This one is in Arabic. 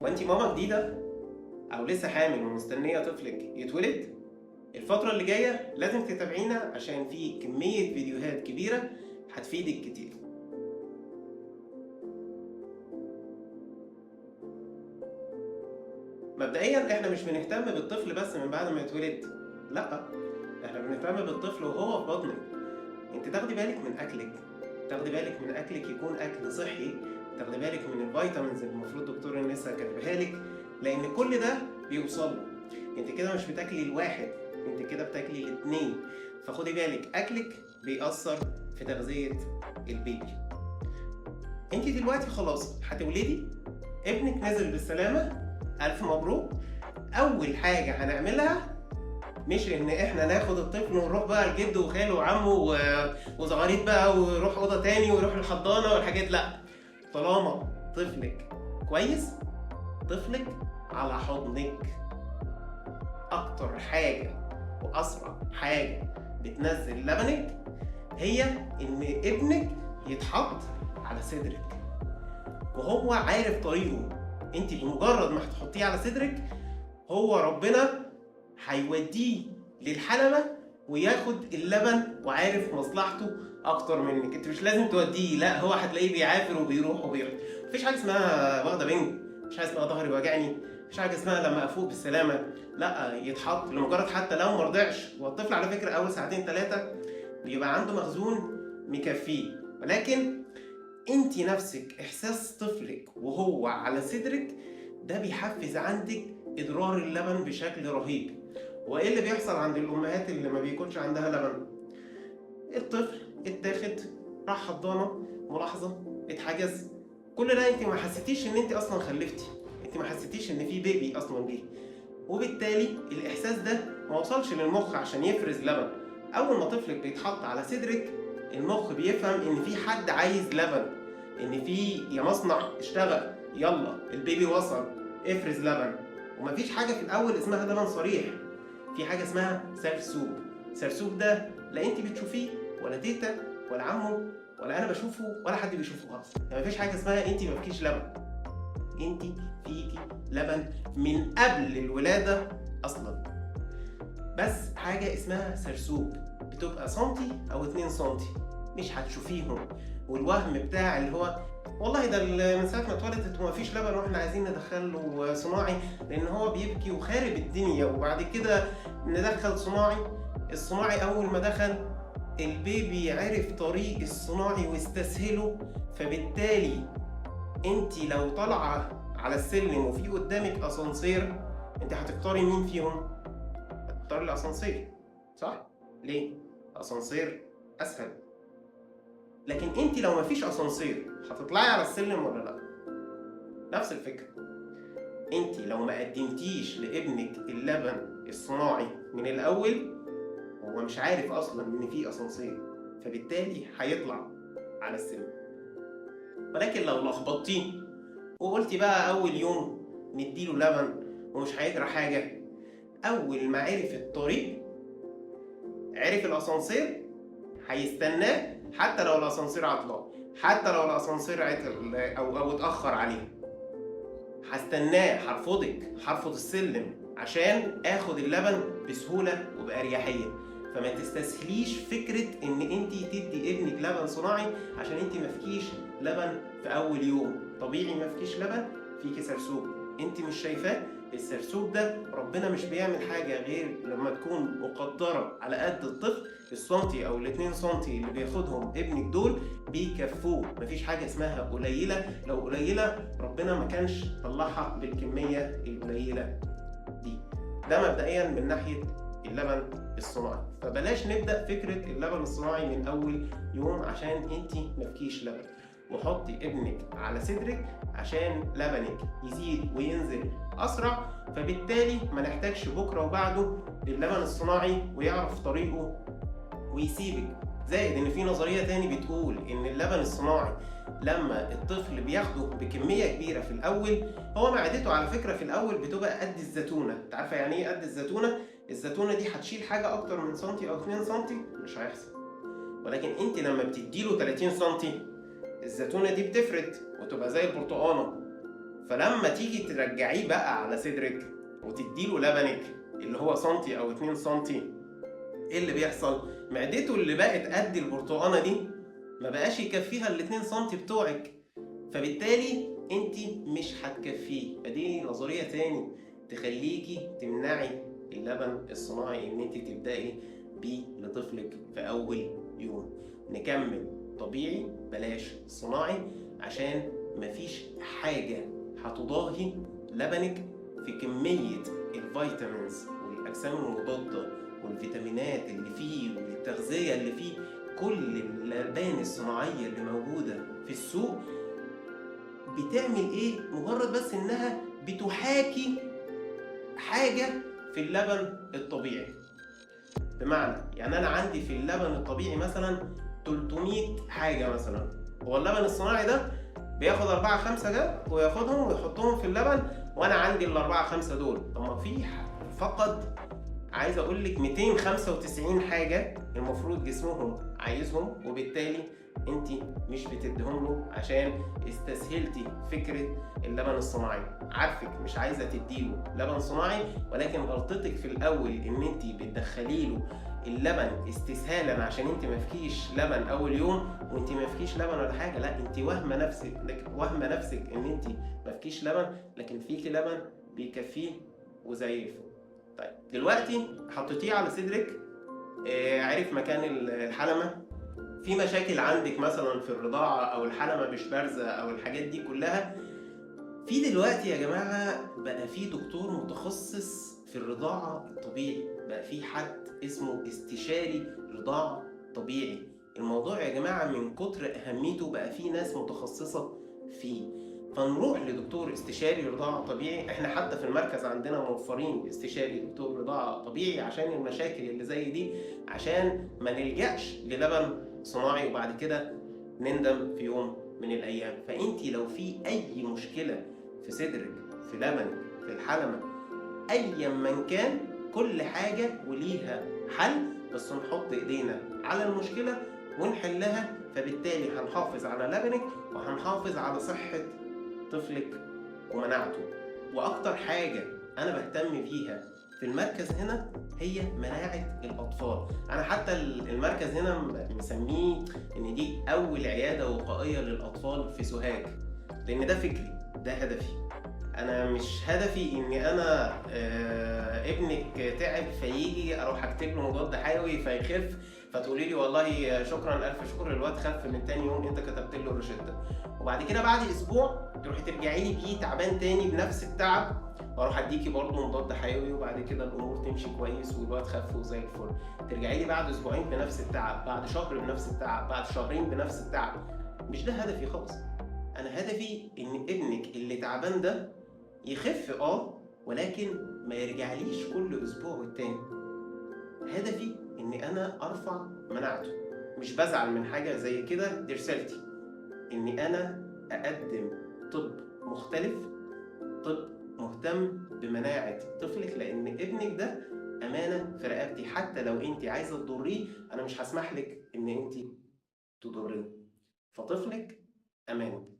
وانت ماما جديدة او لسه حامل ومستنية طفلك يتولد، الفترة اللي جاية لازم تتابعينا عشان في كمية فيديوهات كبيرة هتفيدك كتير. مبدئيا احنا مش بنهتم بالطفل بس من بعد ما يتولد، لا، احنا بنهتم بالطفل وهو في بطنك. انت تاخدي بالك من اكلك، تاخدي بالك من اكلك يكون اكل صحي، تاخدي بالك من الفيتامينز اللي المفروض دكتور النساء كاتبها لك، لان كل ده بيوصل له. انت كده مش بتاكلي الواحد، انت كده بتاكلي الاتنين. فخدي بالك اكلك بيأثر في تغذية البيبي. انت دلوقتي خلاص هتولدي، ابنك نازل بالسلامة، الف مبروك. اول حاجة هنعملها مش ان احنا ناخد الطفل ونروح بقى لجده وخاله وعمه وزغاريت بقى ويروح اوضه تاني ويروح الحضانه والحاجات، لا. طالما طفلك كويس، طفلك على حضنك. اكتر حاجه واسرع حاجه بتنزل لبنك هي ان ابنك يتحط على صدرك وهو عارف طريقه. انت بمجرد ما هتحطيه على صدرك، هو ربنا هيوديه للحلبة وياخد اللبن وعارف مصلحته اكتر منك. انت مش لازم توديه، لا، هو هتلاقيه بيعافر وبيروح وبيروح. مفيش حاجه اسمها واخده بنج، مفيش حاجه اسمها ظهري وجعني، مفيش حاجه اسمها لما افوق بالسلامه. لا، يتحط لمجرد حتى لو مرضعش. والطفل على فكره اول ساعتين ثلاثه بيبقى عنده مخزون مكفيه، ولكن انت نفسك احساس طفلك وهو على صدرك ده بيحفز عندك ادرار اللبن بشكل رهيب. وايه اللي بيحصل عند الامهات اللي ما بيكونش عندها لبن؟ الطفل اتاخد، راح حضانه، ملاحظه، اتحجز، كل ده انت ما حسيتيش ان انت اصلا خلفتي، انت ما حسيتيش ان في بيبي اصلا جه، وبالتالي الاحساس ده ما وصلش للمخ عشان يفرز لبن. اول ما طفلك بيتحط على صدرك، المخ بيفهم ان في حد عايز لبن، ان في يا مصنع اشتغل، يلا البيبي وصل، افرز لبن. ومفيش حاجه في الاول اسمها لبن صريح، في حاجه اسمها سرسوب. سرسوب ده لا انت بتشوفيه ولا تيتا ولا عمو ولا انا بشوفه ولا حد بيشوفه خالص. يعني مفيش حاجه اسمها انت ما فيكيش لبن، انت فيكي لبن من قبل الولاده اصلا. بس حاجه اسمها سرسوب بتبقى سنتي او 2 سنتي، مش هتشوفيهم. والوهم بتاع اللي هو والله ده من ساعه ما اتولدت وما فيش لبن واحنا عايزين ندخله صناعي لان هو بيبكي وخارب الدنيا، وبعد كده ندخل صناعي. الصناعي اول ما دخل، البيبي عرف طريق الصناعي واستسهله، فبالتالي انت لو طالعه على السلم وفي قدامك اسانسير، انت هتختاري مين فيهم؟ هتختاري الاسانسير، صح؟ ليه؟ الاسانسير اسهل. لكن انت لو مفيش اسانسير هتطلعي على السلم ولا لا؟ نفس الفكره. انت لو ما قدمتيش لابنك اللبن الصناعي من الاول، هو مش عارف اصلا ان في اسانسير، فبالتالي هيطلع على السلم. ولكن لو لخبطتيه وقلتي بقى اول يوم نديله لبن ومش هيجرى حاجه، اول ما عرف الطريق، عرف الاسانسير، هيستناه حتى لو الاسانسير عطلان، حتى لو الاسانسير عطل او اتاخر عليه، هستناه، هرفض السلم عشان اخد اللبن بسهوله وباريحيه. فما تستسهليش فكره ان انت تدي ابنك لبن صناعي عشان انت مفكيش لبن في اول يوم. طبيعي مفكيش لبن، فيكي سرسوب انت مش شايفاه. السرسوب ده ربنا مش بيعمل حاجه غير لما تكون مقدره على قد الطفل. السنتي او الاتنين سنتي اللي بياخدهم ابنك دول بيكفوه، مفيش حاجه اسمها قليله. لو قليله ربنا ما كانش طلعها بالكميه القليله دي. ده مبدئيا من ناحيه اللبن الصناعي. فبلاش نبدا فكره اللبن الصناعي من اول يوم عشان انت مفكيش لبن. وحطي ابنك على صدرك عشان لبنك يزيد وينزل اسرع، فبالتالي ما نحتاجش بكره وبعده للبن الصناعي ويعرف طريقه ويسيبك. زائد ان في نظريه تاني بتقول ان اللبن الصناعي لما الطفل بياخده بكميه كبيره في الاول، هو معدته على فكره في الاول بتبقى قد الزيتونه. انت عارفه يعني ايه قد الزيتونه؟ الزيتونه دي هتشيل حاجه اكتر من سنتي او 2 سنتي مش هيحصل. ولكن انت لما بتديله 30 سنتي، الزيتونه دي بتفرد وتبقى زي البرتقانه، فلما تيجي ترجعيه بقى على صدرك وتديله لبنك اللي هو سنتي او 2 سنتي، ايه اللي بيحصل؟ معدته اللي بقت قد البرتقانه دي ما بقاش يكفيها ال 2 سنتي بتوعك، فبالتالي انت مش هتكفيه. فدي نظريه تاني تخليكي تمنعي اللبن الصناعي ان انت تبداي بيه لطفلك في اول يوم. نكمل طبيعي بلاش صناعي، عشان مفيش حاجه هتضاهي لبنك في كميه الفيتامينز والاجسام المضاده والفيتامينات اللي فيه والتغذيه اللي فيه. كل الألبان الصناعيه اللي موجوده في السوق بتعمل ايه؟ مجرد بس انها بتحاكي حاجه في اللبن الطبيعي. بمعنى يعني انا عندي في اللبن الطبيعي مثلا 300 حاجه مثلا، هو اللبن الصناعي ده بياخد 4 5 جد وياخدهم ويحطهم في اللبن، وانا عندي ال 4 5 دول. طب ما في فقط عايز اقول لك 295 حاجه المفروض جسمهم عايزهم، وبالتالي انت مش بتديهم له عشان استسهلتي فكره اللبن الصناعي. عارفك مش عايزه تديله لبن صناعي، ولكن غلطتك في الاول ان انت بتدخلي له اللبن استسهالا عشان انت ما فيكيش لبن اول يوم، وانت ما فيكيش لبن ولا حاجه. لا، انت واهمه نفسك ان انت ما فيكيش لبن، لكن فيكي لبن بيكفيه وزي الفل. طيب دلوقتي حطيتيه على صدرك، عرف مكان الحلمة، في مشاكل عندك مثلا في الرضاعة او الحلمة مش بارزة او الحاجات دي كلها، في دلوقتي يا جماعة بقى في دكتور متخصص في الرضاعة الطبيعي، بقى في حد اسمه استشاري رضاعة طبيعي. الموضوع يا جماعة من كتر أهميته بقى في ناس متخصصة فيه، فنروح لدكتور استشاري رضاعة طبيعي. احنا حتى في المركز عندنا موفرين استشاري دكتور رضاعة طبيعي عشان المشاكل اللي زي دي، عشان ما نلجأش للبن صناعي وبعد كده نندم في يوم من الأيام. فأنت لو في أي مشكلة في صدرك، في لبنك، في الحلمة، أيا من كان، كل حاجة وليها حل، بس نحط إيدينا على المشكلة ونحلها. فبالتالي هنحافظ على لبنك وهنحافظ على صحة طفلك ومناعته. وأكتر حاجة أنا بهتم بيها في المركز هنا هي مناعة الأطفال. أنا حتى المركز هنا مسميه إن دي أول عيادة وقائية للأطفال في سوهاج، لأن ده فكري، ده هدفي. انا مش هدفي اني انا ابنك تعب فيجي اروح اكتب له مضاد حيوي فيخف، فتقولي لي والله شكرا الف شكر الواد خف من تاني يوم انت كتبت له الروشته، وبعد كده بعد اسبوع تروحي ترجعي لي بيه تعبان تاني بنفس التعب، واروح اديكي برضه مضاد حيوي وبعد كده الامور تمشي كويس والواد خف وزي الفل. ترجعي لي بعد اسبوعين بنفس التعب، بعد شهر بنفس التعب، بعد شهرين بنفس التعب. مش ده هدفي خالص. انا هدفي ان ابنك اللي تعبان ده يخف ولكن ما يرجعليش كل اسبوع والتاني. هدفي اني انا ارفع مناعته. مش بزعل من حاجه زي كده، دي رسالتي اني انا اقدم طب مختلف، طب مهتم بمناعه طفلك، لان ابنك ده امانه في رقبتي. حتى لو انت عايزه تضريه انا مش هسمح لك ان انت تضريه، فطفلك امانه.